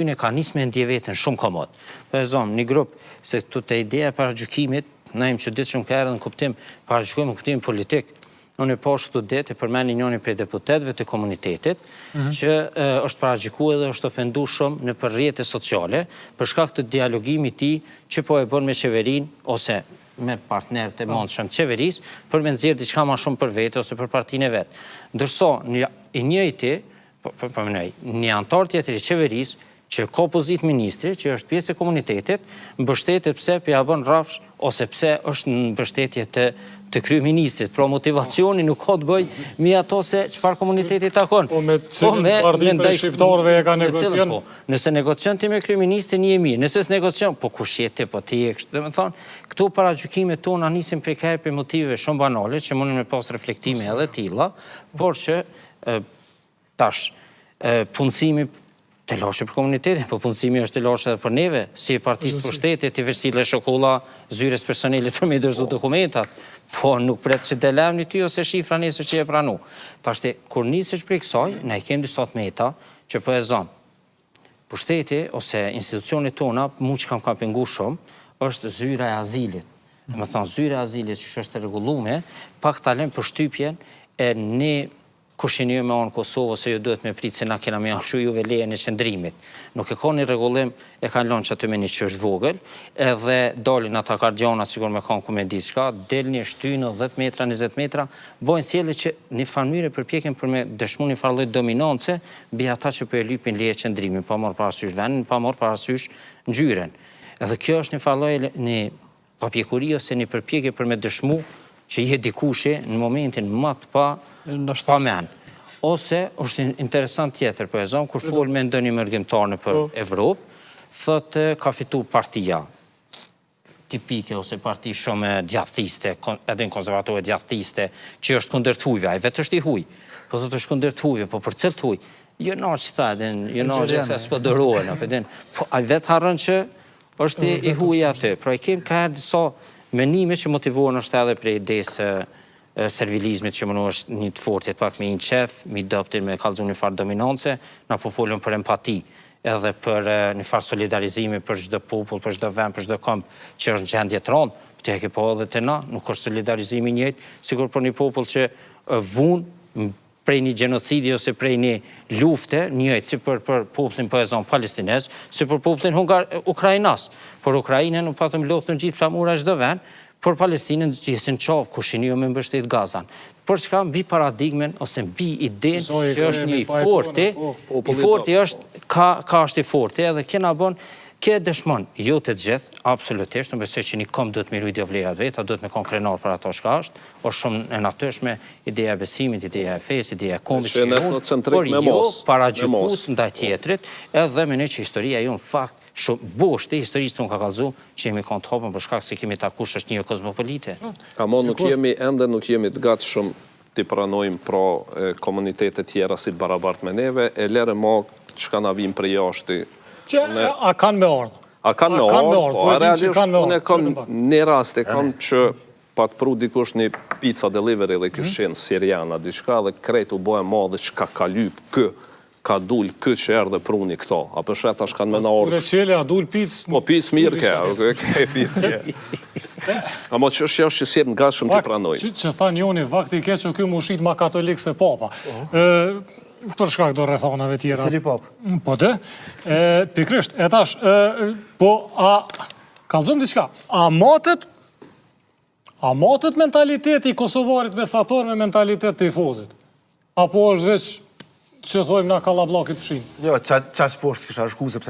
Në ka nisë me ndje vetën shumë komod. Për e zonë, një grupë, se këtu të ideja para gjukimit, na im që ditë shumë kërë në kuptim, para gjukimit në kuptim politik, unë e poshë këtu ditë e përmeni njëni për deputetve të komunitetit, që është para gjuku edhe është ofendu shumë në për rrjete sociale, për shkak të dialogimi ti që po e bën me qeverin, ose me partnerët e mundshëm të qeveris, për me nëzirë diçka ma shumë për vete ose për partinë e vetë. Ndërso, i njëjti, një antar tjetër i qeveris, që ka pozit ministri, që është pjesë e komunitetit, mbështetet pse për ja bën rrafsh, ose pse është në mbështetje të kryeministrit. Pro motivacioni nuk ka të bëj mi ato se çfarë komunitetit takon. Po me cilën parti për shqiptarëve e ka negocion? Nëse negocion ti me kryeministrin një e mirë, nëse s'negocion, po kush je ti, po ti e kështë. Dhe me thonë, këtu para gjykimet tona nisim prej kaj për motive shumë banale, që mundin me pas reflektime edhe tilla, por që tash punësimi të lashe për komunitetin, po punësimi është të lashe edhe për neve, si e partisë për shtetit, i vërsile shokolla, zyres personelit për me dërzu dokumentat, po nuk pret që delem një ty ose shifra nesër që e pranu. Ta shte, kur nisësh për i kësaj, ne i kemë disa të meta, që po e zonë. Për shteti, ose institucionit tona, mu që kam pengu shumë, është zyra e azilit. Me thonë, zyra e azilit që është rregullume, pak talem për shtypjen e një kushin ju me onë Kosovë, ose ju duhet me pritë se na kena me afshu juve lejen e qëndrimit. Nuk e ka një regullim, e kanë lonë që aty me një që është vogël, edhe dalin ata kardionat, sigur me kanë ku me diçka, del një shtynë 10 metra, 20 metra, bojnë sjellje që një farmyre përpjekin për me dëshmu një farlojt dominance, bi ata që për e lypin leje qëndrimin, pa morë parasysh venin, pa morë parasysh ngjyren. Edhe kjo është një farlojt një papjekuri ose një përpjekje për me dëshmu që je dikushi në momentin më të pa men. Ose, është interesant tjetër, për e zonë, kur folë me ndonjë mërgjimtar në për Evropë, thëtë ka fitu partia tipike, ose parti shumë djathiste, edhe në konservatore djathiste, që është kundër të hujve, a i vetë është i huj, po thëtë është kundër të hujve, po për cilë të huj, jo nërë që ta, jo nërë që se s'pëdërojnë, po a i vetë harën që është i huj aty, pra i kemë ka herë disa menime që motivohen është edhe prej idesë servilizmit që mënu është një të fortit pak me një qef, mi doptin me kalzu një farë dominance, na po folën për empati, edhe për një farë solidarizimi për çdo popull, për çdo vend, për çdo këmbë që është në gjendje të rëndë, të e ke po edhe të na, nuk është solidarizimi njëjtë, sigur për një popull që vunë prej një gjenocidi ose prej një lufte, njëjtë si për popullin për e zonë palestinez, si për popullin ukrainas. Por Ukrajinën nuk patëm lotë në gjithë flamura çdo vend, por Palestinën që jesin qovë, kushin jo me mbështet Gazan. Por që ka mbi paradigmen, ose mbi idejnë që është një i forti është, ka është i forti, edhe kena bon, ke dëshmon, jo të gjithë, absolutisht, në besoj që një kom duhet me rujtë vlerat vetë, duhet me kon krenar për ato shka është shumë e natyrshme, ideja e besimit, ideja e fesë, ideja e kombit që unë, por jo para gjukus ndaj tjetrit, edhe me në që historia ju në fakt, shumë boshtë e historisë të unë ka kalzu që jemi konë të hopën për shkak se kemi takush është një kozmopolite. Amo nuk jemi të gatë shumë të pranojmë pro komunitetet tjera si të barabart me neve, e lere mo që ka na vim për jashti. A kanë me ardhë? A kanë me ardhë, po a realisht unë e kam një rast, e kam që pa të pru dikush një pizza delivery dhe këshin Siriana, diçka dhe krejt u bojë ma dhe që ka lyp ka dull këtë që erë dhe pruni këto. A përshet ashtë kanë me në orë... Kure qele, a dull pizë... Po pizë mirë ke pizë. Amo që është që si nga shumë të pranoj. Që tha njoni, vakti ke që kjo më ushit ma katolik se papa. Për shkak do rrethonave tjera. Cili pap? Po dhe. Pikrisht, e tash, po a... Kalzëm diqka, a matët mentaliteti i Kosovarit mesator me mentalitet të i fozit? Apo është veç që thojmë na kalablakit pëshin? Jo, qash poshtë s'kisha shku sepse